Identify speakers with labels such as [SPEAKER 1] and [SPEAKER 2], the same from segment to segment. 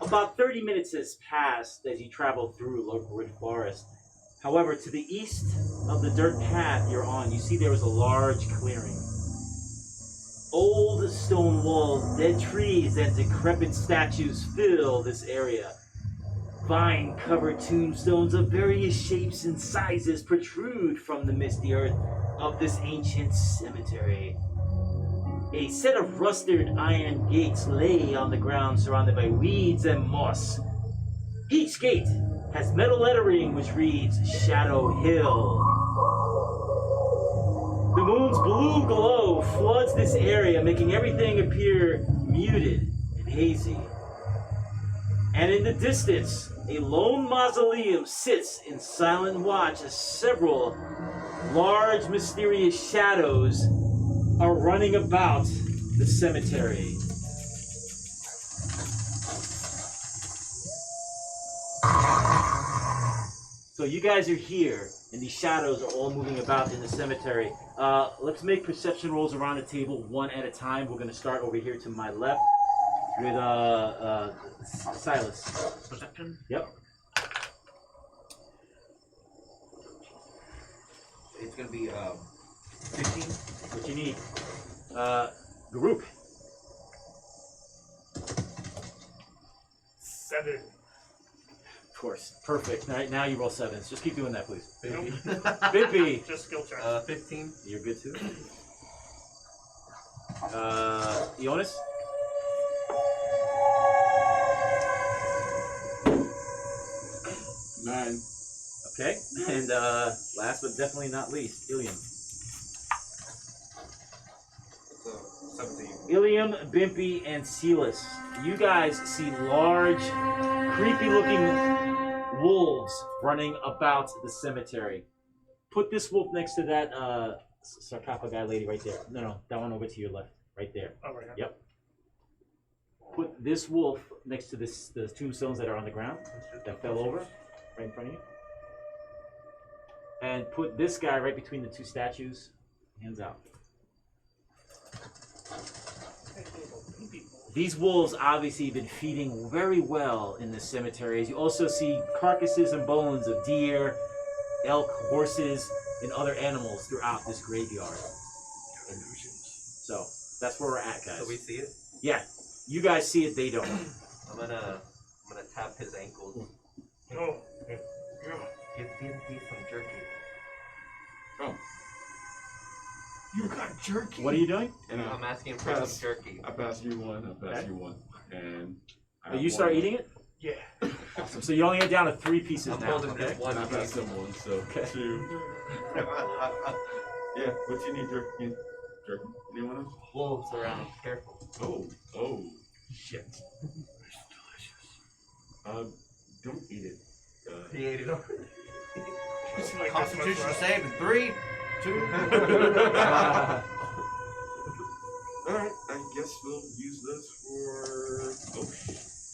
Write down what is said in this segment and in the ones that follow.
[SPEAKER 1] About 30 minutes has passed as you travel through Lockwood Forest. However, to the east of the dirt path you're on, you see there is a large clearing. Old stone walls, dead trees, and decrepit statues fill this area. Vine-covered tombstones of various shapes and sizes protrude from the misty earth of this ancient cemetery. A set of rusted iron gates lay on the ground surrounded by weeds and moss. Each gate has metal lettering which reads Shadow Hill. The moon's blue glow floods this area, making everything appear muted and hazy. And in the distance, a lone mausoleum sits in silent watch as several large, mysterious shadows are running about the cemetery. So you guys are here, and these shadows are all moving about in the cemetery. Let's make perception rolls around the table one at a time. We're going to start over here to my left with Silas.
[SPEAKER 2] Perception?
[SPEAKER 1] Yep.
[SPEAKER 2] It's going to be 15.
[SPEAKER 1] What you need? Group.
[SPEAKER 3] 7.
[SPEAKER 1] Of course. Perfect. All right, now you roll 7s. Just keep doing that, please.
[SPEAKER 3] Nope.
[SPEAKER 1] Bippy.
[SPEAKER 3] Just skill check.
[SPEAKER 2] 15.
[SPEAKER 1] You're good too. Jonas?
[SPEAKER 4] Nine.
[SPEAKER 1] Okay. And last but definitely not least, Ilium.
[SPEAKER 2] 17.
[SPEAKER 1] Ilium, Bimpy, and Silas. You guys see large, creepy-looking wolves running about the cemetery. Put this wolf next to that sarcophagi lady right there. No, that one over to your left, right there.
[SPEAKER 3] Oh, right here.
[SPEAKER 1] Yep. Put this wolf next to the tombstones that are on the ground that fell over, right in front of you. And put this guy right between the two statues. Hands out. These wolves obviously have been feeding very well in this cemetery. As you also see carcasses and bones of deer, elk, horses, and other animals throughout this graveyard. And so that's where we're at, guys.
[SPEAKER 2] So we see it?
[SPEAKER 1] Yeah, you guys see it. They don't.
[SPEAKER 2] I'm gonna tap his ankles.
[SPEAKER 3] Oh.
[SPEAKER 2] Give Bimpy some jerky.
[SPEAKER 4] Oh. You got jerky.
[SPEAKER 1] What are you doing?
[SPEAKER 4] And
[SPEAKER 2] I'm asking for some jerky.
[SPEAKER 4] I pass you one. I pass you one. And
[SPEAKER 1] You start eating it?
[SPEAKER 3] Yeah.
[SPEAKER 1] Awesome. So you only get down to 3 pieces
[SPEAKER 2] I'm
[SPEAKER 1] now.
[SPEAKER 2] holding
[SPEAKER 1] Okay.
[SPEAKER 2] this one.
[SPEAKER 4] And I pass him one. So
[SPEAKER 1] Okay.
[SPEAKER 4] 2. Yeah. What you need, jerky? Jerky? Anyone else?
[SPEAKER 2] Wolves around. Careful.
[SPEAKER 4] Oh. Shit. Don't eat it.
[SPEAKER 2] He ate it already.
[SPEAKER 3] Like
[SPEAKER 5] Constitution save in 3, 2.
[SPEAKER 4] Alright, I guess we'll use those for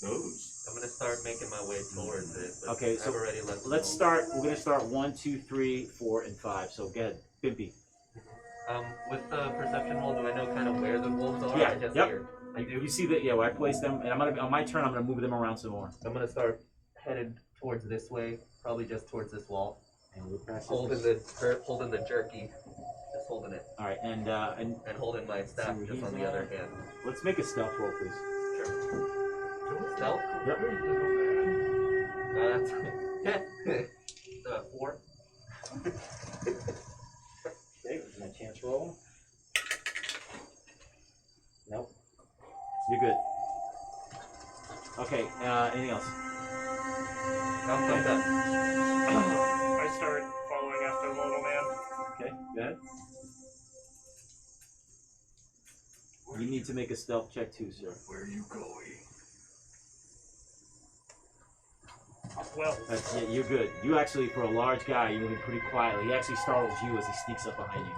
[SPEAKER 4] those.
[SPEAKER 2] I'm gonna start making my way towards it. But
[SPEAKER 1] Okay, so
[SPEAKER 2] I've already left.
[SPEAKER 1] let's start. We're going to start 1, 2, 3, 4, and 5. So go ahead. Bimpy.
[SPEAKER 2] With the perception roll, do I know kind of where the wolves are?
[SPEAKER 1] Yeah,
[SPEAKER 2] I just
[SPEAKER 1] yep.
[SPEAKER 2] hear. I do.
[SPEAKER 1] You see that? Yeah, where I place them. And I'm gonna on my turn, I'm going to move them around some more.
[SPEAKER 2] I'm gonna start headed towards this way, probably just towards this wall.
[SPEAKER 1] And we'll pass
[SPEAKER 2] Holding the jerky, just holding it,
[SPEAKER 1] All right, and
[SPEAKER 2] holding my staff
[SPEAKER 1] where
[SPEAKER 2] just
[SPEAKER 1] he's
[SPEAKER 2] on the other hand.
[SPEAKER 1] let's make a stealth roll, please.
[SPEAKER 2] Sure. Stealth?
[SPEAKER 1] Yep.
[SPEAKER 2] That's 4.
[SPEAKER 1] Okay, here's my chance roll. Nope. You're good. Okay, anything else?
[SPEAKER 2] I'm done.
[SPEAKER 3] I start following after the little man.
[SPEAKER 1] Okay, go ahead. You need to make a stealth check too, sir.
[SPEAKER 4] Where are you going?
[SPEAKER 3] Well,
[SPEAKER 1] Yeah, you're good. You actually, for a large guy, you're moving pretty quietly. He actually startles you as he sneaks up behind you.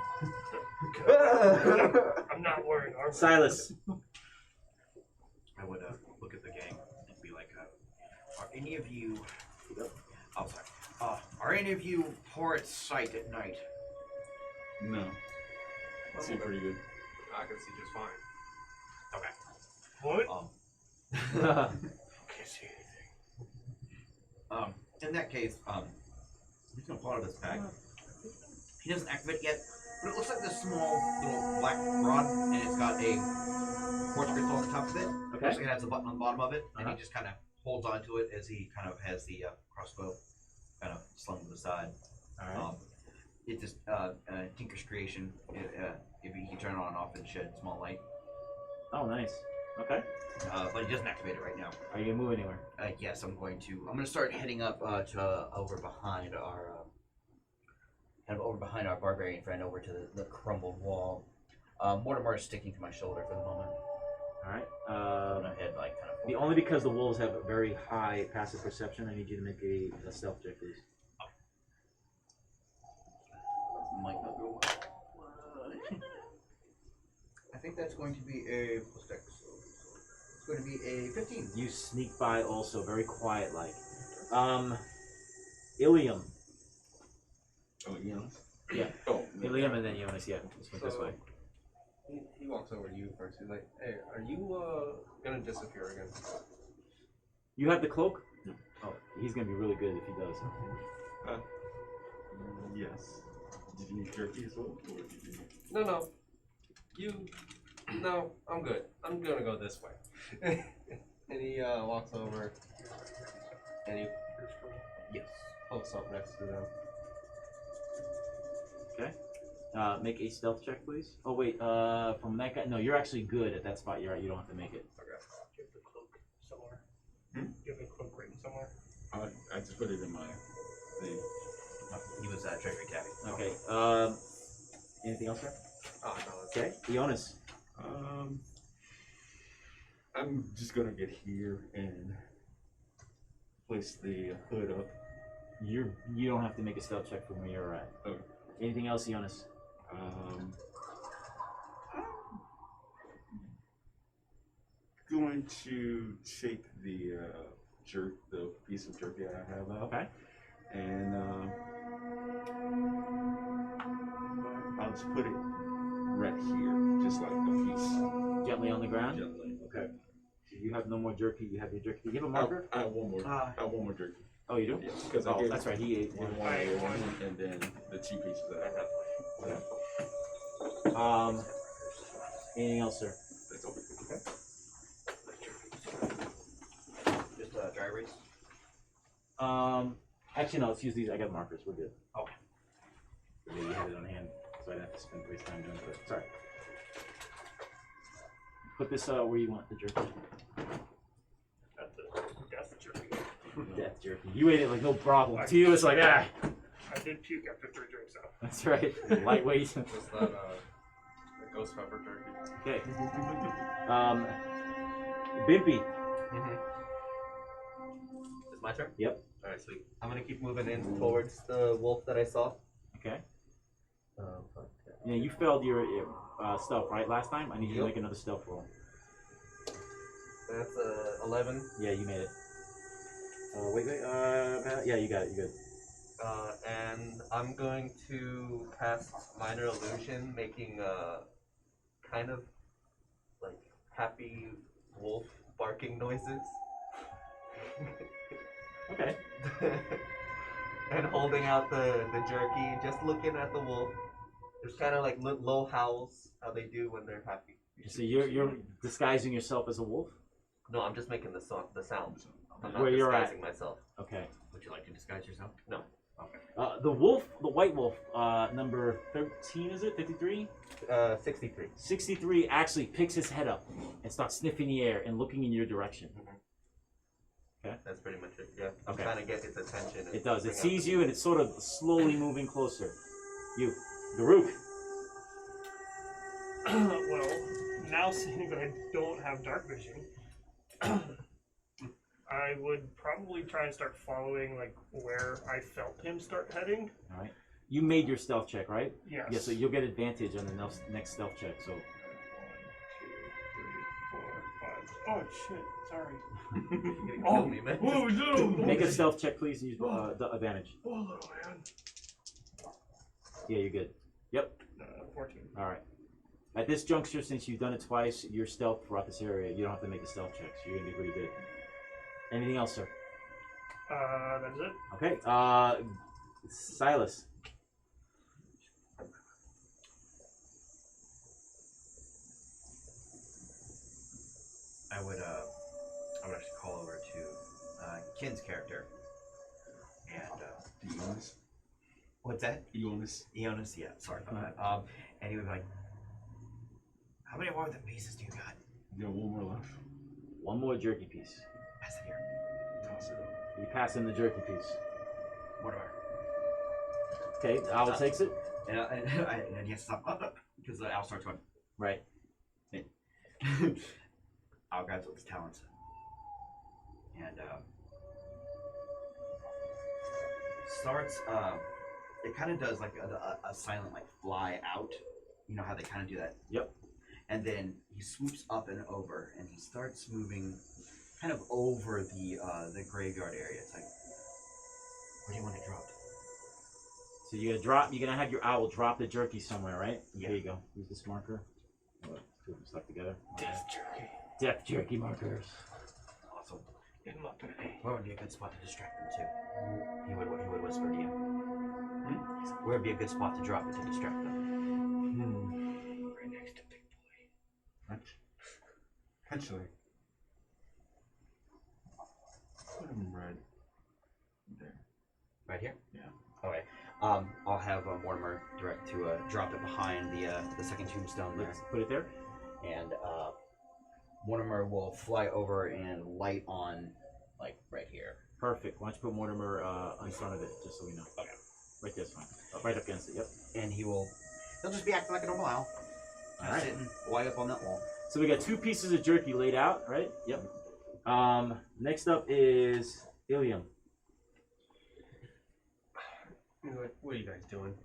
[SPEAKER 3] I'm not wearing armor.
[SPEAKER 1] Silas.
[SPEAKER 5] I would look at the gang and be like, are any of you... Oh, sorry. Are any of you poor at sight at night?
[SPEAKER 4] No. That seemed pretty good.
[SPEAKER 6] I can see just fine.
[SPEAKER 3] What?
[SPEAKER 5] Okay.
[SPEAKER 3] see anything.
[SPEAKER 5] In that case, he's gonna pull out of his bag. He doesn't activate it yet, but it looks like this small little black rod, and it's got a quartz crystal on the top of it.
[SPEAKER 1] Okay.
[SPEAKER 5] Looks like it has a button on the bottom of it, and he just kind of holds onto it as he kind of has the crossbow kind of slung to the side.
[SPEAKER 1] All right.
[SPEAKER 5] It's just Tinker's creation. If he can turn it on and off and shed small light.
[SPEAKER 1] Oh, nice. Okay.
[SPEAKER 5] But he doesn't activate it right now.
[SPEAKER 1] Are you gonna move anywhere?
[SPEAKER 5] Yes, I'm going to start heading up to over behind our barbarian friend, over to the crumbled wall. Mortimer is sticking to my shoulder for the moment.
[SPEAKER 1] All right.
[SPEAKER 5] I'm gonna head like kind of.
[SPEAKER 1] Only because the wolves have a very high passive perception, I need you to make a stealth check, please.
[SPEAKER 5] Might not go well. I think that's going to be a plus dex. So it's going to be a 15.
[SPEAKER 1] You sneak by also, very quiet like. Ilium.
[SPEAKER 4] Oh, Jonas?
[SPEAKER 1] Yeah.
[SPEAKER 4] Oh,
[SPEAKER 1] Ilium and then Jonas, yeah. Let's put it this way.
[SPEAKER 2] He walks over to you first. He's like, "Hey, are you gonna disappear again?"
[SPEAKER 1] You have the cloak?
[SPEAKER 4] No.
[SPEAKER 1] Oh, he's gonna be really good if he does.
[SPEAKER 4] Yes. Did you need jerky as well? Or did you...
[SPEAKER 2] No. No, I'm good. I'm gonna go this way. And he walks over and he pokes up next to them.
[SPEAKER 1] Okay. Make a stealth check, please. Oh wait, from that guy. No, you're actually good at that spot. You're right. You don't have to make it.
[SPEAKER 3] Okay. Do you have the cloak somewhere?
[SPEAKER 4] Hmm?
[SPEAKER 3] Do you have the cloak written somewhere?
[SPEAKER 4] I just put it in my thing.
[SPEAKER 5] He was treasury tabby.
[SPEAKER 1] Okay. Anything else, sir?
[SPEAKER 2] Oh no, it's
[SPEAKER 1] Okay. Jonas.
[SPEAKER 4] I'm just gonna get here and place the hood up.
[SPEAKER 1] You don't have to make a stealth check from where you're at.
[SPEAKER 4] Okay.
[SPEAKER 1] Anything else, Jonas?
[SPEAKER 4] I'm going to take the the piece of jerky I have out.
[SPEAKER 1] Okay.
[SPEAKER 4] And I'll just put it right here, just like a piece.
[SPEAKER 1] Gently on the ground.
[SPEAKER 4] Gently.
[SPEAKER 1] Okay. You have no more jerky. You have your jerky. Do you have a marker?
[SPEAKER 4] I have one more. I have one more jerky.
[SPEAKER 1] Oh, you do?
[SPEAKER 4] Yeah, because I
[SPEAKER 1] Oh,
[SPEAKER 4] gave
[SPEAKER 1] that's right. He ate one.
[SPEAKER 4] one, and then the 2 pieces that I have.
[SPEAKER 1] Okay. Anything else, sir?
[SPEAKER 4] That's all.
[SPEAKER 1] Okay.
[SPEAKER 5] Just dry erase.
[SPEAKER 1] Actually, no. Let's use these. I got markers. We're good.
[SPEAKER 5] Okay.
[SPEAKER 1] Maybe you had it on hand, so I didn't have to waste time doing it. Sorry. Put this where you want the jerky.
[SPEAKER 3] At the death jerky.
[SPEAKER 1] Death jerky. You ate it like no problem. To you, it's like
[SPEAKER 3] I did puke after 3 drinks though.
[SPEAKER 1] That's right. Lightweight.
[SPEAKER 2] just that ghost pepper jerky.
[SPEAKER 1] Okay. Bimpy.
[SPEAKER 5] It's my turn?
[SPEAKER 1] Yep.
[SPEAKER 5] Alright, sweet. I'm gonna keep moving in towards the wolf that I saw.
[SPEAKER 1] Okay. Yeah, you failed your stealth, right? Last time? I need you to make another stealth roll.
[SPEAKER 2] That's 11.
[SPEAKER 1] Yeah, you made it. Wait. Yeah, you got it. You good.
[SPEAKER 2] And I'm going to cast Minor Illusion, making kind of like happy wolf barking noises.
[SPEAKER 1] Okay.
[SPEAKER 2] And holding out the jerky, just looking at the wolf. It's kind of like low howls, how they do when they're happy.
[SPEAKER 1] So you're disguising yourself as a wolf?
[SPEAKER 2] No, I'm just making the sound. I'm not
[SPEAKER 1] Where you're at.
[SPEAKER 2] disguising myself.
[SPEAKER 1] Okay.
[SPEAKER 5] Would you like to disguise yourself?
[SPEAKER 2] No.
[SPEAKER 5] Okay.
[SPEAKER 1] The wolf, the white wolf, number 13, is it? 53?
[SPEAKER 2] 63.
[SPEAKER 1] 63 actually picks his head up and starts sniffing the air and looking in your direction. Okay.
[SPEAKER 2] That's pretty much it. Yeah. I'm
[SPEAKER 1] Okay.
[SPEAKER 2] trying to get its attention.
[SPEAKER 1] It does. It
[SPEAKER 2] bring
[SPEAKER 1] sees
[SPEAKER 2] out-
[SPEAKER 1] you and it's sort of slowly moving closer. You. Daruk.
[SPEAKER 3] Well, now seeing that I don't have dark vision, I would probably try and start following like where I felt him start heading.
[SPEAKER 1] All right. You made your stealth check, right?
[SPEAKER 3] Yes.
[SPEAKER 1] Yeah, so you'll get advantage on the next stealth check. So
[SPEAKER 3] 1, 2, 3, 4, 5. Oh shit! Sorry.
[SPEAKER 2] You're gonna kill me, man.
[SPEAKER 3] What do we do?
[SPEAKER 1] make a stealth check, please, and use the advantage.
[SPEAKER 3] Oh, little man.
[SPEAKER 1] Yeah, you're good. Yep.
[SPEAKER 3] 14.
[SPEAKER 1] All right. At this juncture, since you've done it twice, your stealth throughout this area, you don't have to make a stealth check, so you're gonna be pretty good. Anything else, sir?
[SPEAKER 3] That is it.
[SPEAKER 1] Okay. Silas.
[SPEAKER 5] I would actually call over to Kin's character. And
[SPEAKER 4] Eonis.
[SPEAKER 5] what's that?
[SPEAKER 4] Eonis.
[SPEAKER 5] Eonis, yeah, sorry about that. And he would be like, how many more of the pieces do you got?
[SPEAKER 4] You got one more left.
[SPEAKER 1] One more jerky piece.
[SPEAKER 5] Pass it here.
[SPEAKER 4] Toss it up.
[SPEAKER 1] You pass him the jerky piece.
[SPEAKER 5] Whatever.
[SPEAKER 1] Okay, the owl takes it.
[SPEAKER 5] And he has to stop because the owl starts going.
[SPEAKER 1] Right.
[SPEAKER 5] Owl grabs with his talons. And starts, it kind of does like a silent like fly out. You know how they kind of do that?
[SPEAKER 1] Yep.
[SPEAKER 5] And then he swoops up and over, and he starts moving kind of over the graveyard area. It's like, where do you want it dropped?
[SPEAKER 1] So you're gonna have your owl drop the jerky somewhere, right?
[SPEAKER 5] Yeah.
[SPEAKER 1] Here you go. Use this marker. Oh, two of them stuck together.
[SPEAKER 3] Death jerky.
[SPEAKER 1] Death jerky markers.
[SPEAKER 5] Awesome.
[SPEAKER 3] In my belly.
[SPEAKER 5] Where would be a good spot to distract them too? He would whisper to you. Where would be a good spot to drop it to distract them?
[SPEAKER 3] Right next to Big Boy.
[SPEAKER 4] Actually. Put him right there.
[SPEAKER 5] Right here?
[SPEAKER 4] Yeah.
[SPEAKER 5] Okay. I'll have Mortimer direct to drop it behind the second tombstone there.
[SPEAKER 1] Let's put it there.
[SPEAKER 5] And Mortimer will fly over and light on, like, right here.
[SPEAKER 1] Perfect. Why don't you put Mortimer in front of it, just so we know.
[SPEAKER 5] Okay.
[SPEAKER 1] Right there's fine. Right up against it. Yep.
[SPEAKER 5] And he'll just be acting like a normal owl.
[SPEAKER 1] All right.
[SPEAKER 5] Sitting way up on that wall.
[SPEAKER 1] So we got 2 pieces of jerky laid out, right? Yep. Next up is Ilium.
[SPEAKER 2] What are you guys doing?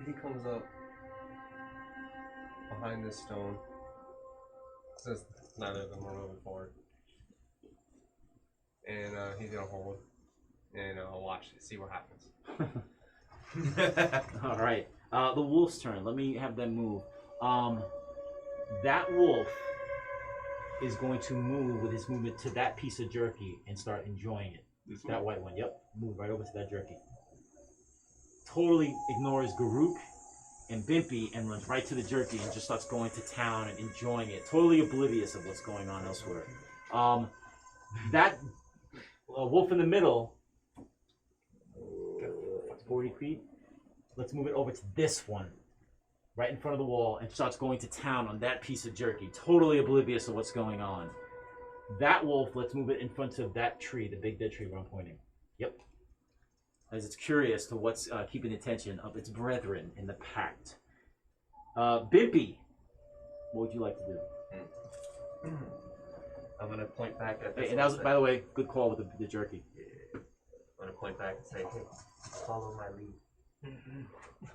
[SPEAKER 2] He comes up behind this stone. Says neither of them are moving forward. And he's gonna hold and watch, see what happens.
[SPEAKER 1] All right. The wolf's turn. Let me have them move. That wolf is going to move with his movement to that piece of jerky and start enjoying it.
[SPEAKER 4] This
[SPEAKER 1] That
[SPEAKER 4] one?
[SPEAKER 1] white one. Yep. Move right over to that jerky. Totally ignores Garuk and Bimpy and runs right to the jerky and just starts going to town and enjoying it. Totally oblivious of what's going on elsewhere. That wolf in the middle, 40 feet. Let's move it over to this one, right in front of the wall, and starts going to town on that piece of jerky, totally oblivious of what's going on. That wolf, let's move it in front of that tree, the big dead tree where I'm pointing. Yep. As it's curious to what's keeping the attention of its brethren in the pact. Bimpy, what would you like to do?
[SPEAKER 2] I'm gonna point back at this.
[SPEAKER 1] Hey, and that was, by the way, good call with the jerky.
[SPEAKER 2] I'm gonna point back and say, hey, follow my lead.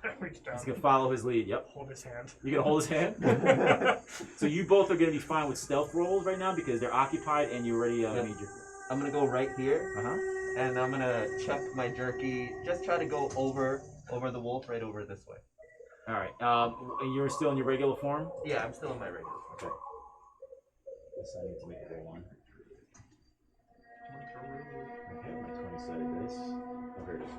[SPEAKER 3] I reached down.
[SPEAKER 1] He's gonna follow his lead. Yep.
[SPEAKER 3] Hold his hand.
[SPEAKER 1] You're gonna hold his hand. So you both are gonna be fine with stealth rolls right now because they're occupied and you already
[SPEAKER 2] Yep.
[SPEAKER 1] made your.
[SPEAKER 2] I'm gonna go right here,
[SPEAKER 1] And
[SPEAKER 2] and I'm gonna chuck my jerky. Just try to go over the wolf, right over this way.
[SPEAKER 1] all right. And you're still in your regular form.
[SPEAKER 2] Yeah, I'm still in my regular.
[SPEAKER 1] Okay. Guess I need to make it a 1. Okay, my 20-sided dice. Oh, here it is.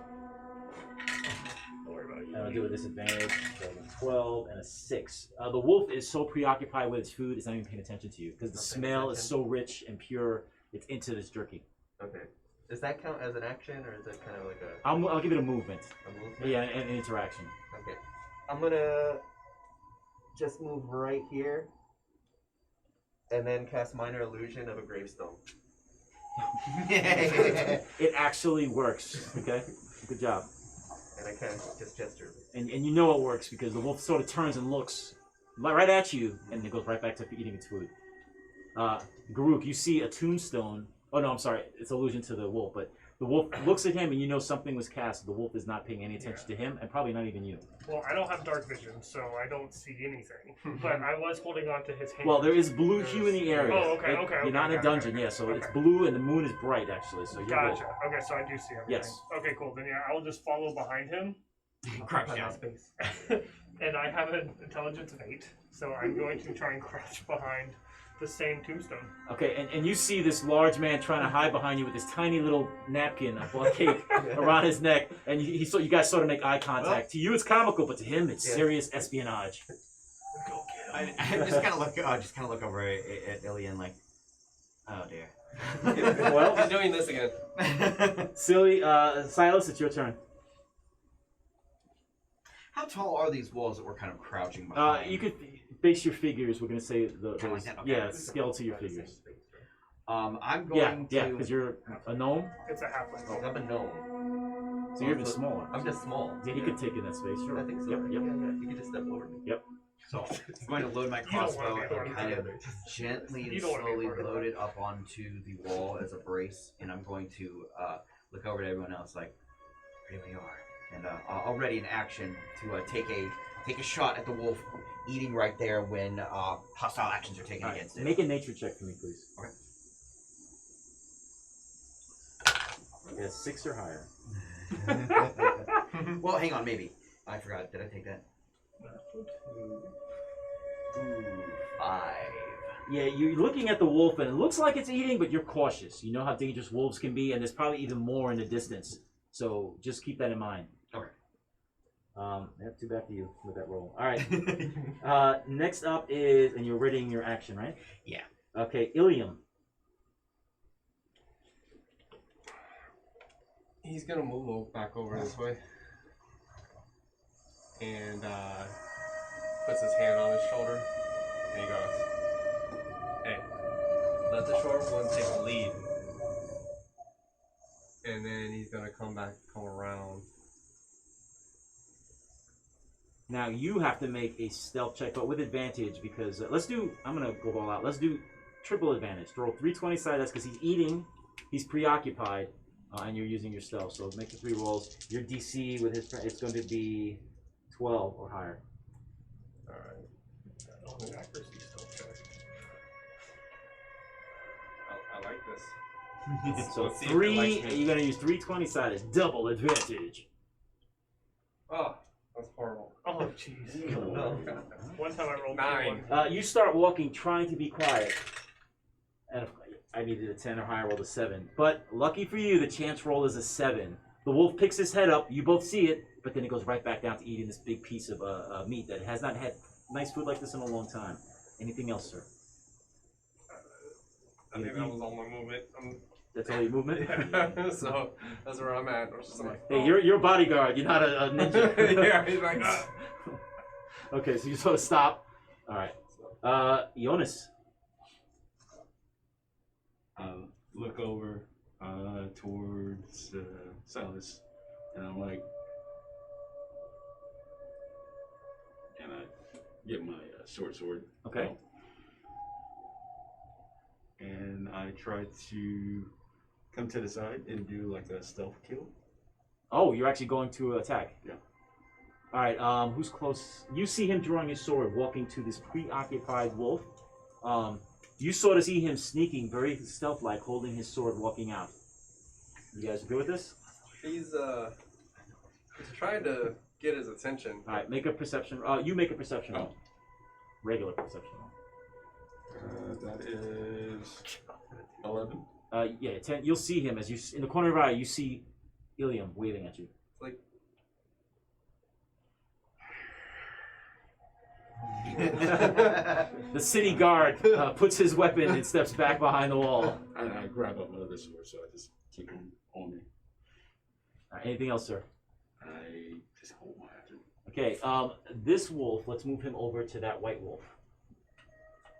[SPEAKER 3] Don't worry about it.
[SPEAKER 1] And I'll do a disadvantage. So a 12 and a 6. The wolf is so preoccupied with its food, it's not even paying attention to you because the smell is so rich and pure. It's into this jerky.
[SPEAKER 2] Okay. Does that count as an action, or is that kind of like a?
[SPEAKER 1] I'll give it a movement.
[SPEAKER 2] A movement?
[SPEAKER 1] Yeah, and an interaction.
[SPEAKER 2] Okay. I'm gonna just move right here, and then cast minor illusion of a gravestone.
[SPEAKER 1] It actually works. Okay, good job.
[SPEAKER 2] And I kind of just gesture.
[SPEAKER 1] And you know it works because the wolf sort of turns and looks right at you, and it goes right back to eating its food. Garuk, you see a tombstone. Oh no, I'm sorry. It's allusion to the wolf, but the wolf looks at him, and you know something was cast. The wolf is not paying any attention to him, and probably not even you.
[SPEAKER 3] Well, I don't have dark vision, so I don't see anything. But I was holding on to his hand.
[SPEAKER 1] Well, there is blue hue in the area.
[SPEAKER 3] Oh, okay, okay.
[SPEAKER 1] You're not in a dungeon, yeah. So it's blue, and the moon is bright, actually. So you're
[SPEAKER 3] Gotcha.
[SPEAKER 1] good.
[SPEAKER 3] Okay, so I do see everything.
[SPEAKER 1] Yes.
[SPEAKER 3] Okay, cool. Then yeah, I'll just follow behind him.
[SPEAKER 5] Crouch
[SPEAKER 3] By my
[SPEAKER 5] down.
[SPEAKER 3] space. And I have an intelligence of 8, so I'm going to try and crouch behind the same tombstone.
[SPEAKER 1] Okay, and you see this large man trying to hide behind you with this tiny little napkin, a blood cake around his neck, and you guys sort of make eye contact. To you, it's comical, but to him, it's serious espionage.
[SPEAKER 5] I just kind of look over at Ilian like, oh dear.
[SPEAKER 1] Well,
[SPEAKER 2] He's doing this again.
[SPEAKER 1] silly, Silas, it's your turn.
[SPEAKER 5] How tall are these walls that we're kind of crouching behind?
[SPEAKER 1] You could base your figures. We're gonna say those,
[SPEAKER 5] Kinda like that, okay.
[SPEAKER 1] yeah, scale to your figures.
[SPEAKER 5] I'm going to.
[SPEAKER 1] Yeah, because you're a gnome,
[SPEAKER 3] It's a halfling.
[SPEAKER 2] Oh, I'm a gnome.
[SPEAKER 1] so you're even smaller.
[SPEAKER 2] I'm just small.
[SPEAKER 1] Yeah, he could take in that space. Sure.
[SPEAKER 2] I think so.
[SPEAKER 1] Yep,
[SPEAKER 2] right?
[SPEAKER 1] yep.
[SPEAKER 2] Yeah. You can just step over me.
[SPEAKER 5] So I'm going to load my
[SPEAKER 3] You don't wanna
[SPEAKER 5] crossbow
[SPEAKER 3] be
[SPEAKER 5] and kind of
[SPEAKER 3] together.
[SPEAKER 5] gently
[SPEAKER 3] You
[SPEAKER 5] and
[SPEAKER 3] don't wanna be
[SPEAKER 5] slowly
[SPEAKER 3] part of that.
[SPEAKER 5] load it up onto the wall as a brace, and I'm going to look over to everyone else like, here we are, and I'll ready an action to take a shot at the wolf eating right there when hostile actions are taken
[SPEAKER 1] All right,
[SPEAKER 5] against it.
[SPEAKER 1] make a nature check for me, please.
[SPEAKER 5] Okay.
[SPEAKER 1] Yeah, 6 or higher.
[SPEAKER 5] Well, hang on, maybe. I forgot. Did I take that? 5.
[SPEAKER 1] Yeah, you're looking at the wolf, and it looks like it's eating, but you're cautious. You know how dangerous wolves can be, and there's probably even more in the distance. So just keep that in mind.
[SPEAKER 5] Okay.
[SPEAKER 1] Too bad for you with that roll. All right. Next up is, and you're readying your action, right?
[SPEAKER 5] Yeah.
[SPEAKER 1] Okay, Ilium.
[SPEAKER 2] He's gonna move back over this way. And puts his hand on his shoulder. And he goes, hey, let the short one take a lead. And then he's gonna come around.
[SPEAKER 1] Now you have to make a stealth check, but with advantage because I'm gonna go all out. Let's do triple advantage. Throw 320 side dice because he's eating, he's preoccupied, and you're using your stealth. So make the 3 rolls. Your DC with his it's going to be 12 or higher.
[SPEAKER 2] Alright.
[SPEAKER 3] Accuracy still check.
[SPEAKER 2] I like this.
[SPEAKER 1] So
[SPEAKER 2] Let's see if it
[SPEAKER 1] 3,
[SPEAKER 2] likes me.
[SPEAKER 1] you're gonna use 320 sided, double advantage.
[SPEAKER 2] Oh, that's horrible.
[SPEAKER 3] Oh, jeez.
[SPEAKER 2] No.
[SPEAKER 3] One time I rolled
[SPEAKER 2] 9.
[SPEAKER 3] 1.
[SPEAKER 1] You start walking, trying to be quiet, and I needed a 10 or higher, rolled a 7. But lucky for you, the chance roll is a 7. The wolf picks his head up. You both see it, but then it goes right back down to eating this big piece of meat that has not had nice food like this in a long time. Anything else, sir?
[SPEAKER 2] I think that was all my movement.
[SPEAKER 1] That's all your movement?
[SPEAKER 2] Yeah. So that's where I'm at. I'm just like,
[SPEAKER 1] Hey, you're a bodyguard. You're not a ninja.
[SPEAKER 2] yeah, he's like,
[SPEAKER 1] Okay, so you sort of stop. All right. Jonas.
[SPEAKER 4] Look over towards Silas, and I'm like, and I get my short sword.
[SPEAKER 1] Okay.
[SPEAKER 4] And I try to come to the side and do like a stealth kill.
[SPEAKER 1] Oh, you're actually going to attack?
[SPEAKER 4] Yeah.
[SPEAKER 1] All right, who's close? You see him drawing his sword, walking to this preoccupied wolf. You sort of see him sneaking, very stealth-like, holding his sword, walking out. You guys good with this?
[SPEAKER 2] he's trying to get his attention.
[SPEAKER 1] All right, make a perception. You make a perception roll. Regular perception roll.
[SPEAKER 4] That is 11.
[SPEAKER 1] Yeah, 10. You'll see him as you in the corner of your eye. You see Ilium waving at you.
[SPEAKER 2] Like,
[SPEAKER 1] The city guard puts his weapon and steps back behind the wall.
[SPEAKER 4] And I grab up my other sword, so I just keep him on me.
[SPEAKER 1] Anything else, sir?
[SPEAKER 4] I just hold my action.
[SPEAKER 1] Okay, this wolf, let's move him over to that white wolf.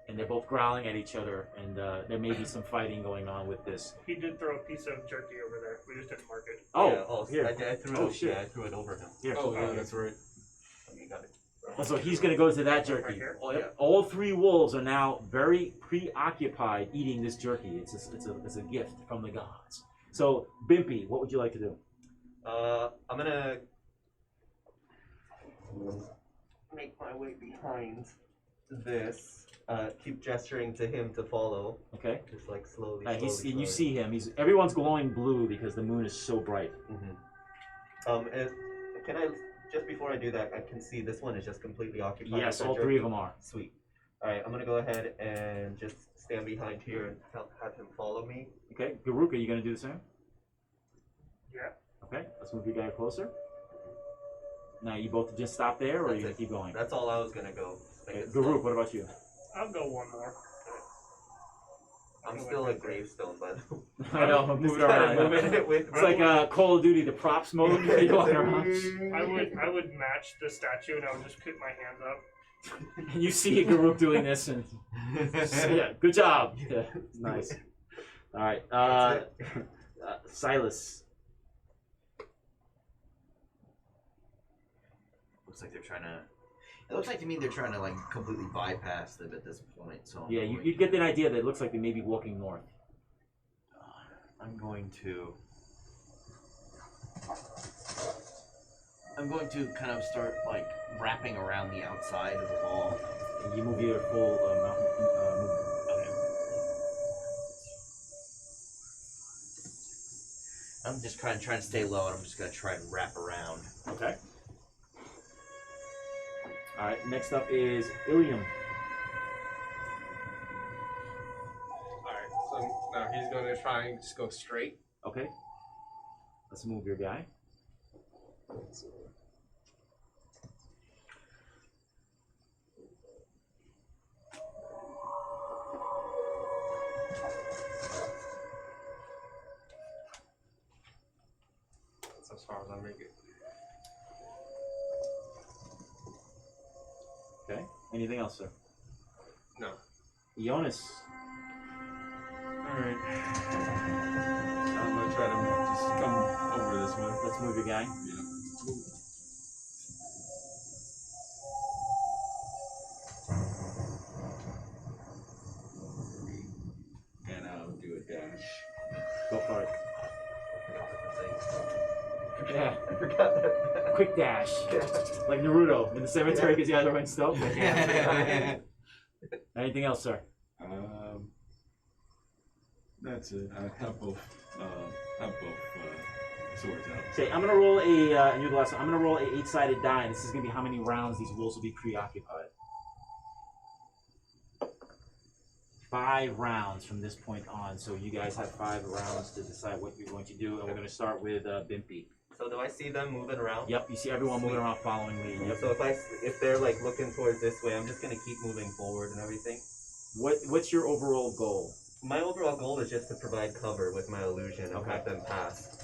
[SPEAKER 1] And they're both growling at each other, and there may be some fighting going on with this.
[SPEAKER 3] He did throw a piece of jerky over there. We just didn't mark it.
[SPEAKER 1] Oh,
[SPEAKER 6] yeah,
[SPEAKER 1] here.
[SPEAKER 6] I threw it.
[SPEAKER 1] Oh, shit.
[SPEAKER 6] Yeah, I threw it over him.
[SPEAKER 1] Here.
[SPEAKER 4] Oh, yeah, that's right.
[SPEAKER 6] You got it.
[SPEAKER 1] So he's going to go to that jerky.
[SPEAKER 3] Right here?
[SPEAKER 1] All 3 wolves are now very preoccupied eating this jerky. It's a gift from the gods. So, Bimpy, what would you like to do?
[SPEAKER 6] I'm gonna make my way behind this. Keep gesturing to him to follow.
[SPEAKER 1] Okay.
[SPEAKER 6] Just like slowly.
[SPEAKER 1] And
[SPEAKER 6] slowly.
[SPEAKER 1] you see him. Everyone's glowing blue because the moon is so bright.
[SPEAKER 6] Mm-hmm. And can I just before I do that, I can see this one is just completely occupied.
[SPEAKER 1] Yes,
[SPEAKER 6] with
[SPEAKER 1] all
[SPEAKER 6] that
[SPEAKER 1] 3 of
[SPEAKER 6] jerky.
[SPEAKER 1] them are.
[SPEAKER 6] Sweet. Alright, I'm gonna go ahead and just stand behind here and have him follow me.
[SPEAKER 1] Okay, Garuk, are you gonna do the same?
[SPEAKER 3] Yeah.
[SPEAKER 1] Okay, let's move your guy closer. Now, you both just stop there, or are you gonna keep going?
[SPEAKER 6] That's all I was gonna go.
[SPEAKER 1] Okay, Garuk, what about you?
[SPEAKER 3] I'll go one more.
[SPEAKER 6] I'm still a gravestone, but
[SPEAKER 1] I know, I'm moving around. It's like Call of Duty, the props mode. You're going around.
[SPEAKER 3] I would match the statue, and I would just put my hands up.
[SPEAKER 1] And you see Garuk doing this, and yeah, good job. Yeah, nice. All right, Silas.
[SPEAKER 5] Looks like they're trying to. It looks like to me they're trying to like completely bypass them at this point. So
[SPEAKER 1] Yeah, you get the idea that it looks like they may be walking north.
[SPEAKER 5] I'm going to kind of start like wrapping around the outside of the ball.
[SPEAKER 1] And you move your full mountain movement.
[SPEAKER 5] Okay. I'm just kind of trying to stay low, and I'm just going to try and wrap around.
[SPEAKER 1] Okay. All right. Next up is Ilium.
[SPEAKER 2] Alright, so now he's going to try and just go straight.
[SPEAKER 1] Okay. Let's move your guy.
[SPEAKER 2] That's as far as I make it.
[SPEAKER 1] Okay. Anything else, sir?
[SPEAKER 2] No.
[SPEAKER 1] Jonas.
[SPEAKER 4] Alright. I'm gonna try to just come over this way.
[SPEAKER 1] Let's move your guy.
[SPEAKER 4] Yeah. And I'll do a dash.
[SPEAKER 1] Go for it. Yeah.
[SPEAKER 6] I forgot that.
[SPEAKER 1] Quick dash. Like Naruto in the cemetery because he has to run stealth. Anything else, sir?
[SPEAKER 4] That's it. I have both swords out.
[SPEAKER 1] Say, I'm gonna roll a. And you're the last one. I'm gonna roll a 8-sided die, and this is gonna be how many rounds these wolves will be preoccupied. 5 rounds from this point on. So you guys have 5 rounds to decide what you're going to do, and we're gonna start with Bimpy.
[SPEAKER 6] So do I see them moving around?
[SPEAKER 1] Yep, you see everyone moving around following me. Yep.
[SPEAKER 6] So if they're like looking towards this way, I'm just gonna keep moving forward and everything.
[SPEAKER 1] What's your overall goal?
[SPEAKER 6] My overall goal is just to provide cover with my illusion and have them pass.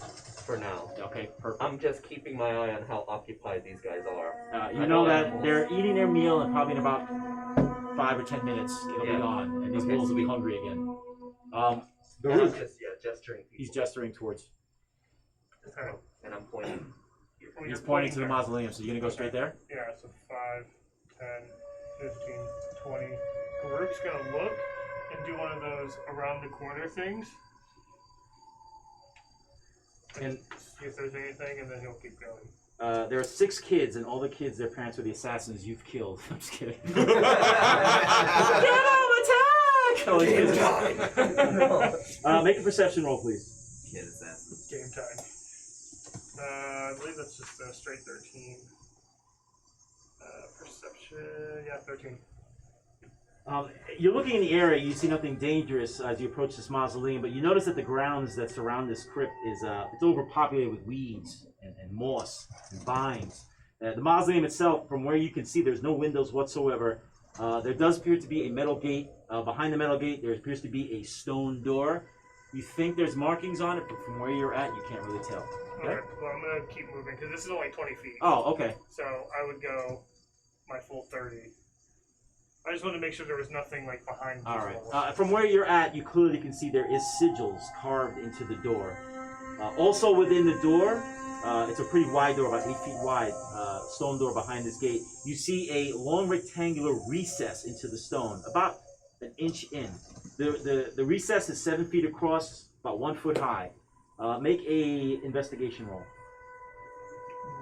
[SPEAKER 6] For now.
[SPEAKER 1] Okay, perfect.
[SPEAKER 6] I'm just keeping my eye on how occupied these guys are.
[SPEAKER 1] You know that they're eating their meal, and probably in about 5 or 10 minutes it'll be gone, and these wolves will be hungry again.
[SPEAKER 6] Garuk. Gesturing.
[SPEAKER 1] He's gesturing towards.
[SPEAKER 3] Okay.
[SPEAKER 6] And I'm pointing.
[SPEAKER 1] He's pointing to the mausoleum, so you're gonna go straight there?
[SPEAKER 3] Yeah, so 5, 10, 15, 20. Garuk's gonna look and do one of those around the corner things. And see if there's anything, and then he'll keep going.
[SPEAKER 1] There are 6 kids, and all the kids, their parents were the assassins you've killed. I'm just kidding. Get him! Attack! Make a perception roll, please.
[SPEAKER 5] Kid assassins.
[SPEAKER 3] Game time. I believe that's just a straight 13. Perception, yeah, 13.
[SPEAKER 1] You're looking in the area, you see nothing dangerous as you approach this mausoleum, but you notice that the grounds that surround this crypt is it's overpopulated with weeds and moss and vines. The mausoleum itself, from where you can see, there's no windows whatsoever. There does appear to be a metal gate. Behind the metal gate, there appears to be a stone door. You think there's markings on it, but from where you're at, you can't really tell. Okay?
[SPEAKER 3] Well, I'm going to keep moving, because this is only 20 feet.
[SPEAKER 1] Oh, okay.
[SPEAKER 3] So I would go my full 30. I just wanted to make sure there was nothing like behind.
[SPEAKER 1] All right. From where you're at, you clearly can see there is sigils carved into the door. Also within the door, it's a pretty wide door, about 8 feet wide, stone door behind this gate. You see a long rectangular recess into the stone, about an inch in. The recess is 7 feet across, about 1 foot high. Make a investigation roll.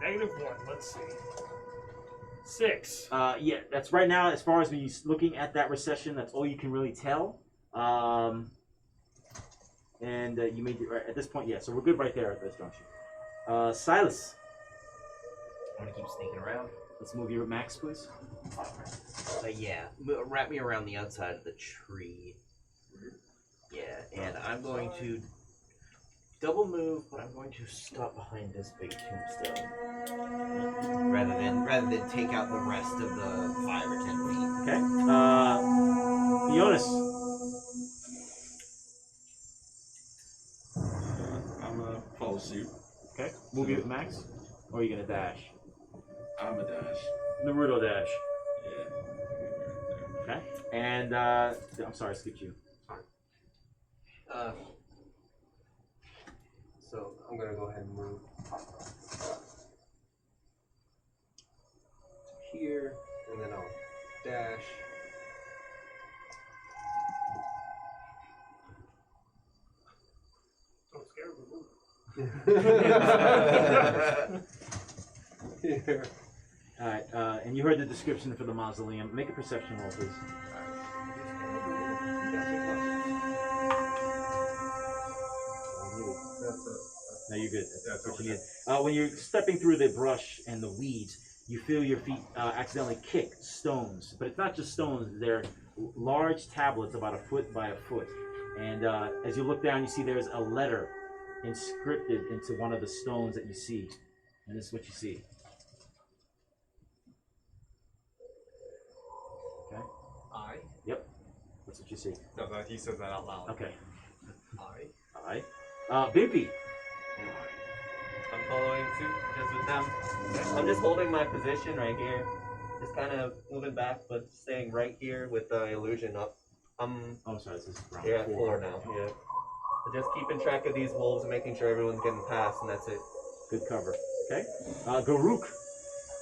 [SPEAKER 3] -1. Let's see. 6.
[SPEAKER 1] Yeah, that's right now, as far as when you're looking at that recession, that's all you can really tell. And you made it, at this point, yeah, so we're good right there at this junction. Silas.
[SPEAKER 5] I'm gonna keep sneaking around.
[SPEAKER 1] Let's move your max, please.
[SPEAKER 5] Yeah, wrap me around the outside of the tree. Yeah, and I'm going to double move, but I'm going to stop behind this big tombstone rather than take out the rest of the 5 or 10 feet.
[SPEAKER 1] Okay. Jonas.
[SPEAKER 4] I'm gonna follow suit.
[SPEAKER 1] Okay. Move your max, or are you gonna dash?
[SPEAKER 4] I'm a dash.
[SPEAKER 1] Naruto dash.
[SPEAKER 4] Yeah.
[SPEAKER 1] Okay. And I'm sorry, I skipped you.
[SPEAKER 2] So I'm gonna go ahead and move here, and then I'll dash.
[SPEAKER 3] Don't scare me.
[SPEAKER 2] Here.
[SPEAKER 1] All right. And you heard the description for the mausoleum. Make a perception roll, please. No, you're good. That's what you need. When you're stepping through the brush and the weeds, you feel your feet accidentally kick stones. But it's not just stones. They're large tablets about a foot by a foot. And as you look down, you see there's a letter inscripted into one of the stones that you see. And this is what you see. Okay? Yep. That's what you see.
[SPEAKER 2] No, he says that out loud.
[SPEAKER 1] Okay.
[SPEAKER 2] I.
[SPEAKER 1] Bimpy.
[SPEAKER 6] I'm following suit just with them. I'm just holding my position right here. Just kind of moving back, but staying right here with the illusion up.
[SPEAKER 1] Oh, sorry, this is round
[SPEAKER 6] You're at
[SPEAKER 1] 4.
[SPEAKER 6] 4 now. Yeah. So just keeping track of these wolves and making sure everyone's getting past, and that's it.
[SPEAKER 1] Good cover. Okay. Garuk.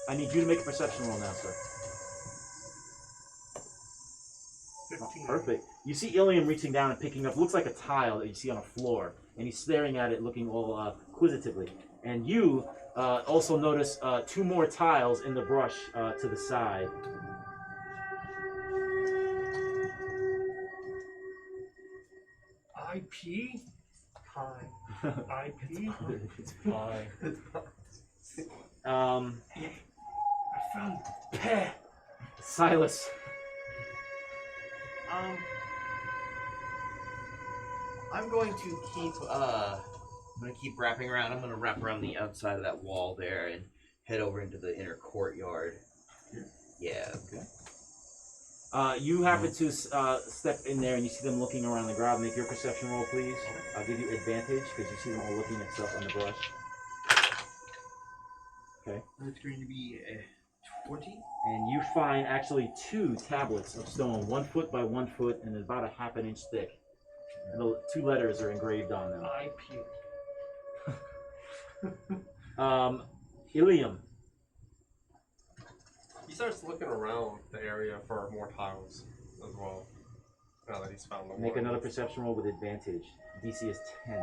[SPEAKER 1] I need you to make a perception roll now, sir.
[SPEAKER 3] 15.
[SPEAKER 1] Perfect. You see Ilium reaching down and picking up, looks like a tile that you see on a floor, and he's staring at it, looking all inquisitively. And you also notice 2 more tiles in the brush to the side.
[SPEAKER 3] IP? Hi. IP?
[SPEAKER 1] It's fine. I found Peh. Silas.
[SPEAKER 5] I'm going to keep wrapping around. I'm gonna wrap around the outside of that wall there and head over into the inner courtyard. Yeah.
[SPEAKER 1] Okay. You happen to step in there and you see them looking around the ground. Make your perception roll, please. I'll give you advantage because you see them all looking at stuff on the brush. Okay.
[SPEAKER 5] That's going to be 20.
[SPEAKER 1] And you find actually 2 tablets of stone, 1 foot by 1 foot, and about a half an inch thick. And the 2 letters are engraved on them.
[SPEAKER 3] IP.
[SPEAKER 1] Ilium.
[SPEAKER 2] He starts looking around the area for more tiles as well. Now that he's found the one.
[SPEAKER 1] Make another perception roll with advantage. DC is 10.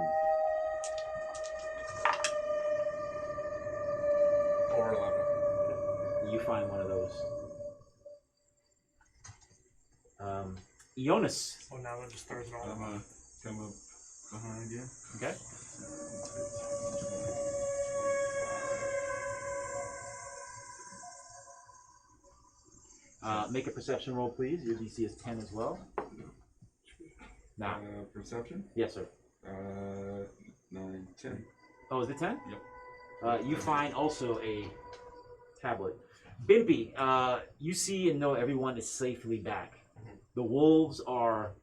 [SPEAKER 2] Or 11.
[SPEAKER 1] You find one of those. Jonas.
[SPEAKER 3] Well, now that just throws it all.
[SPEAKER 4] I'm gonna come up behind you.
[SPEAKER 1] Okay. Make a perception roll, please. Your DC is 10 as well. Now.
[SPEAKER 4] Perception?
[SPEAKER 1] Yes, sir.
[SPEAKER 4] 9, 10.
[SPEAKER 1] Oh, is it 10?
[SPEAKER 4] Yep.
[SPEAKER 1] You find also a tablet. Bimpy, you see and know everyone is safely back. The wolves are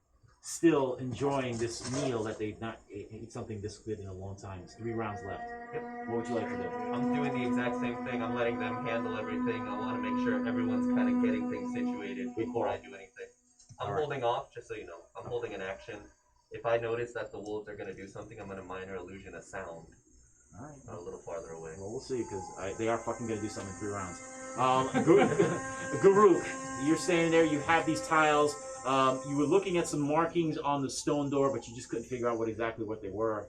[SPEAKER 1] still enjoying this meal that they've not eaten something this good in a long time. It's 3 rounds left.
[SPEAKER 6] Yep.
[SPEAKER 1] What would you like to do?
[SPEAKER 6] I'm doing the exact same thing. I'm letting them handle everything. I want to make sure everyone's kind of getting things situated before I do anything. I'm holding off, just so you know. I'm holding an action. If I notice that the wolves are going to do something, I'm going to minor illusion a sound.
[SPEAKER 1] Alright.
[SPEAKER 6] A little farther away.
[SPEAKER 1] Well, we'll see, because they are fucking going to do something in 3 rounds. Garuk, you're standing there, you have these tiles. You were looking at some markings on the stone door, but you just couldn't figure out exactly what they were.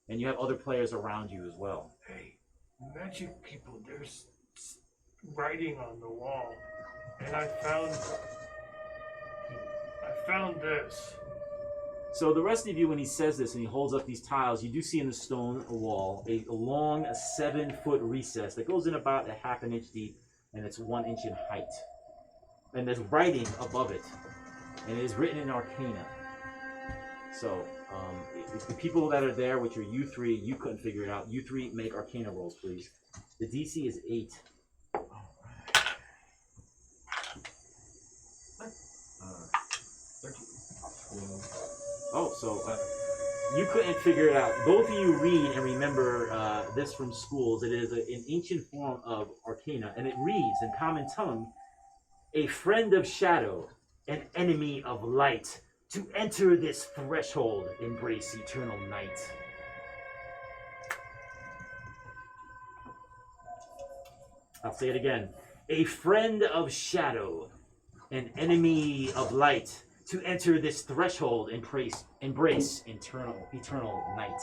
[SPEAKER 1] And you have other players around you as well.
[SPEAKER 3] Hey, magic people, there's writing on the wall. And I found this.
[SPEAKER 1] So the rest of you, when he says this and he holds up these tiles, you do see in the stone wall a long 7-foot recess that goes in about a half an inch deep and it's 1 inch in height. And there's writing above it, and it is written in Arcana. So, if the people that are there, which are you 3, you couldn't figure it out. You 3 make Arcana rolls, please. The DC is 8.
[SPEAKER 5] 13.
[SPEAKER 4] 12.
[SPEAKER 1] Oh, so you couldn't figure it out. Both of you read and remember this from schools. It is an ancient form of Arcana, and it reads in common tongue, a friend of shadow, an enemy of light. To enter this threshold, embrace eternal night. I'll say it again. A friend of shadow, an enemy of light. To enter this threshold, embrace eternal night.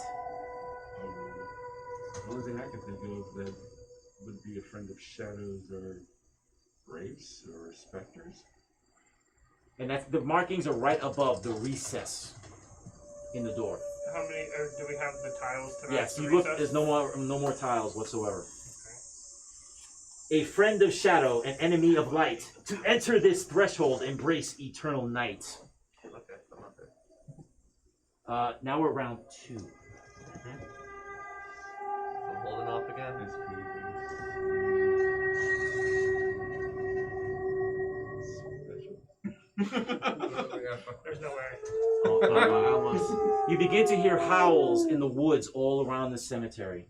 [SPEAKER 4] The only thing I can think of that would be a friend of shadows or wraiths or specters.
[SPEAKER 1] And that's the markings are right above the recess in the door.
[SPEAKER 3] How many do we have the tiles to match
[SPEAKER 1] Yes,
[SPEAKER 3] the
[SPEAKER 1] you look.
[SPEAKER 3] recess?
[SPEAKER 1] There's no more tiles whatsoever. A friend of shadow, an enemy of light. To enter this threshold, embrace eternal night.
[SPEAKER 6] Okay, I'm not there.
[SPEAKER 1] Now we're round 2.
[SPEAKER 6] I'm holding off again.
[SPEAKER 4] This
[SPEAKER 3] There's no way.
[SPEAKER 5] I almost.
[SPEAKER 1] You begin to hear howls in the woods all around the cemetery.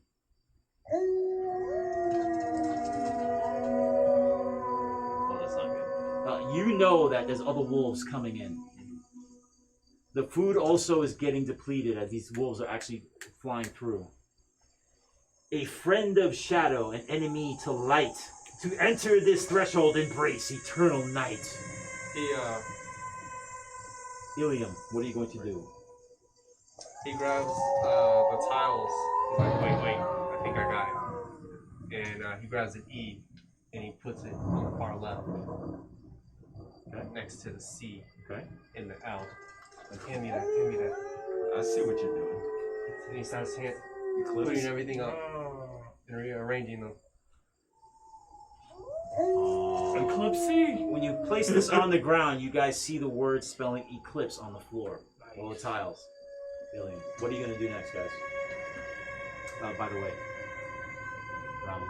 [SPEAKER 6] Oh, that's not good.
[SPEAKER 1] You know that there's other wolves coming in. The food also is getting depleted as these wolves are actually flying through. A friend of shadow, an enemy to light. To enter this threshold, embrace eternal night. Ilium, what are you going to do?
[SPEAKER 2] He grabs the tiles. He's like, wait, I think I got it. And he grabs an E and he puts it on the far left.
[SPEAKER 1] Okay.
[SPEAKER 2] Next to the C.
[SPEAKER 1] Okay.
[SPEAKER 2] In the L. Like, hand me that.
[SPEAKER 4] I see what you're doing.
[SPEAKER 2] And he starts
[SPEAKER 4] Eclipse.
[SPEAKER 2] putting everything up
[SPEAKER 3] Oh.
[SPEAKER 2] and rearranging them.
[SPEAKER 3] Eclipse.
[SPEAKER 1] When you place this on the ground, you guys see the word spelling eclipse on the floor. All the tiles. Ilium. What are you going to do next, guys? By the way, round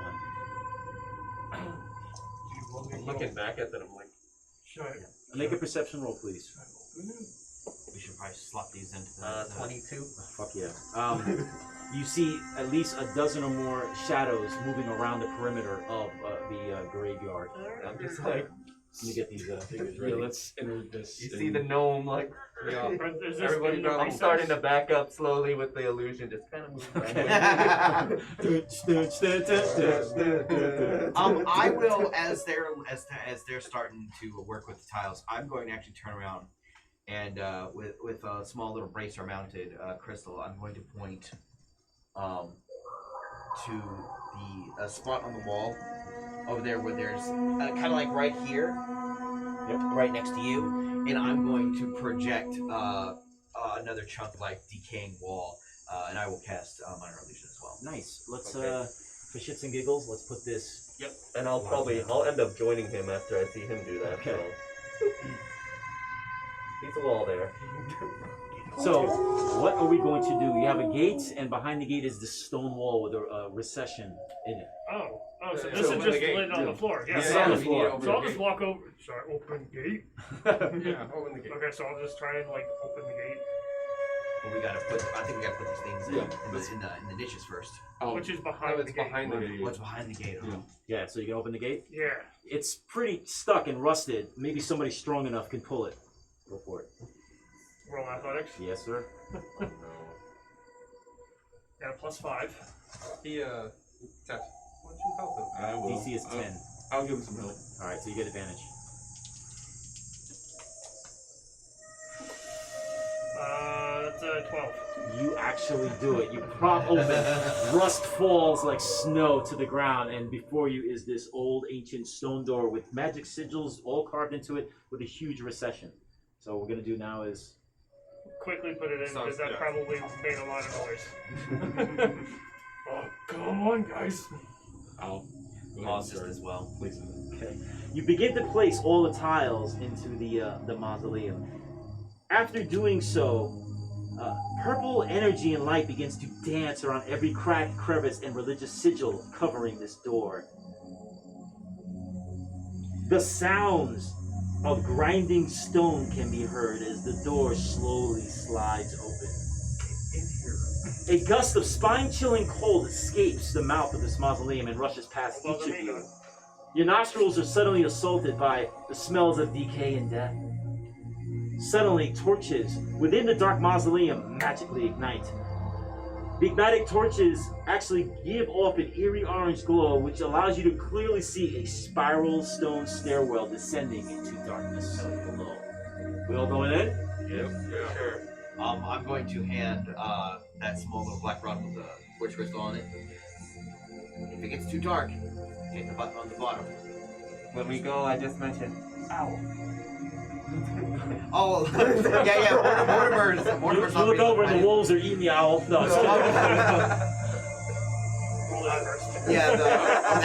[SPEAKER 1] 1.
[SPEAKER 6] I'm looking back at that. I'm like,
[SPEAKER 1] Make a perception roll, please.
[SPEAKER 5] We should probably slot these into the.
[SPEAKER 6] 22.
[SPEAKER 1] Fuck yeah. You see at least a dozen or more shadows moving around the perimeter of the graveyard.
[SPEAKER 6] I'm just like,
[SPEAKER 1] Let me get these figures ready.
[SPEAKER 4] Yeah, let's enter this.
[SPEAKER 6] you see the gnome, like,
[SPEAKER 2] Yeah.
[SPEAKER 3] Is this
[SPEAKER 2] Everybody
[SPEAKER 3] in the
[SPEAKER 2] grab-
[SPEAKER 6] I'm
[SPEAKER 3] recess?
[SPEAKER 6] starting to back up slowly with the illusion, just kind of move
[SPEAKER 1] Okay.
[SPEAKER 5] I will, as they're starting to work with the tiles, I'm going to actually turn around and with a small little bracer mounted crystal, I'm going to point to the spot on the wall over there where there's kind of like right here, right next to you, and I'm going to project another chunk like decaying wall, and I will cast minor illusion as well.
[SPEAKER 1] Nice. Let's
[SPEAKER 6] Okay.
[SPEAKER 1] for shits and giggles, let's put this.
[SPEAKER 6] And I'll end up joining him after I see him do that.
[SPEAKER 1] Okay.
[SPEAKER 6] So. He's a wall there.
[SPEAKER 1] So, what are we going to do? You have a gate, and behind the gate is this stone wall with a recession in it.
[SPEAKER 3] Oh, so
[SPEAKER 2] Yeah,
[SPEAKER 3] this
[SPEAKER 2] so
[SPEAKER 3] is
[SPEAKER 2] when
[SPEAKER 3] just
[SPEAKER 2] the gate-
[SPEAKER 3] lit on the floor. Yeah.
[SPEAKER 1] This is
[SPEAKER 3] so
[SPEAKER 1] on the
[SPEAKER 2] we need
[SPEAKER 1] floor.
[SPEAKER 2] to open
[SPEAKER 3] So I'll
[SPEAKER 2] the
[SPEAKER 3] just
[SPEAKER 2] gate.
[SPEAKER 3] walk over. Sorry, open gate.
[SPEAKER 2] Yeah, open the gate.
[SPEAKER 3] Okay, so I'll just try and like open the gate,
[SPEAKER 5] But we gotta I think we gotta put these things in,
[SPEAKER 4] Yeah.
[SPEAKER 5] in the niches first.
[SPEAKER 4] Oh,
[SPEAKER 3] which is
[SPEAKER 2] No,
[SPEAKER 3] behind
[SPEAKER 2] it's
[SPEAKER 3] the gate.
[SPEAKER 2] behind the gate.
[SPEAKER 5] What's behind the gate?
[SPEAKER 4] Yeah.
[SPEAKER 1] Yeah, so you can open the gate.
[SPEAKER 3] Yeah.
[SPEAKER 1] It's pretty stuck and rusted. Maybe somebody strong enough can pull it. Go for it.
[SPEAKER 3] Roll athletics.
[SPEAKER 1] Yes, sir.
[SPEAKER 3] Got a +5.
[SPEAKER 2] He Tess, why don't you help him?
[SPEAKER 4] I will.
[SPEAKER 1] DC is 10.
[SPEAKER 4] I'll give him some help.
[SPEAKER 1] All right, so you get advantage.
[SPEAKER 3] That's a 12.
[SPEAKER 1] You actually do it. You prop open. Rust falls like snow to the ground, and before you is this old ancient stone door with magic sigils all carved into it with a huge recession. So what we're gonna do now is
[SPEAKER 3] Quickly put it in
[SPEAKER 2] Sounds
[SPEAKER 3] because that
[SPEAKER 2] good.
[SPEAKER 3] probably made a lot of noise. Oh, come on, guys.
[SPEAKER 4] I'll go
[SPEAKER 5] closest as well.
[SPEAKER 4] Placing it.
[SPEAKER 1] Okay. You begin to place all the tiles into the mausoleum. After doing so, purple energy and light begins to dance around every crack, crevice, and religious sigil covering this door. The sounds of grinding stone can be heard as the door slowly slides open. A gust of spine-chilling cold escapes the mouth of this mausoleum and rushes past each of you. Your nostrils are suddenly assaulted by the smells of decay and death. Suddenly, torches within the dark mausoleum magically ignite. The ignited torches actually give off an eerie orange glow, which allows you to clearly see a spiral stone stairwell descending into darkness below. We all going in?
[SPEAKER 6] Yep. Sure.
[SPEAKER 5] I'm going to hand that small little black rod with the quartz crystal on it. If it gets too dark, hit the button on the bottom.
[SPEAKER 6] When we go, I just mentioned, ow.
[SPEAKER 5] Oh, yeah. Mortimer's
[SPEAKER 1] You
[SPEAKER 5] not
[SPEAKER 1] look
[SPEAKER 5] being
[SPEAKER 1] over and the
[SPEAKER 5] invited.
[SPEAKER 1] wolves are eating the owl. No,
[SPEAKER 3] Roll that first.
[SPEAKER 5] Yeah, the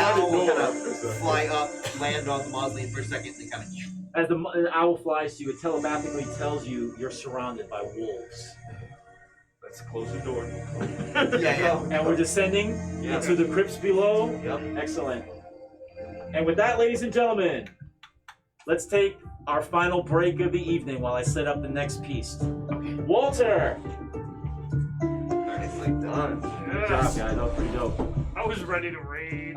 [SPEAKER 5] owl will kind of fly up, land on the mausoleum for a second, then kind of.
[SPEAKER 1] as the owl flies to you, it telepathically tells you you're surrounded by wolves.
[SPEAKER 4] Let's close the door.
[SPEAKER 5] Yeah.
[SPEAKER 1] And we're descending into the crypts below.
[SPEAKER 6] Yep.
[SPEAKER 1] Excellent. And with that, ladies and gentlemen, let's take our final break of the evening while I set up the next piece.
[SPEAKER 5] Okay.
[SPEAKER 1] Walter!
[SPEAKER 6] Nicely done.
[SPEAKER 1] Good job, guys. That was pretty dope.
[SPEAKER 3] I was ready to rage.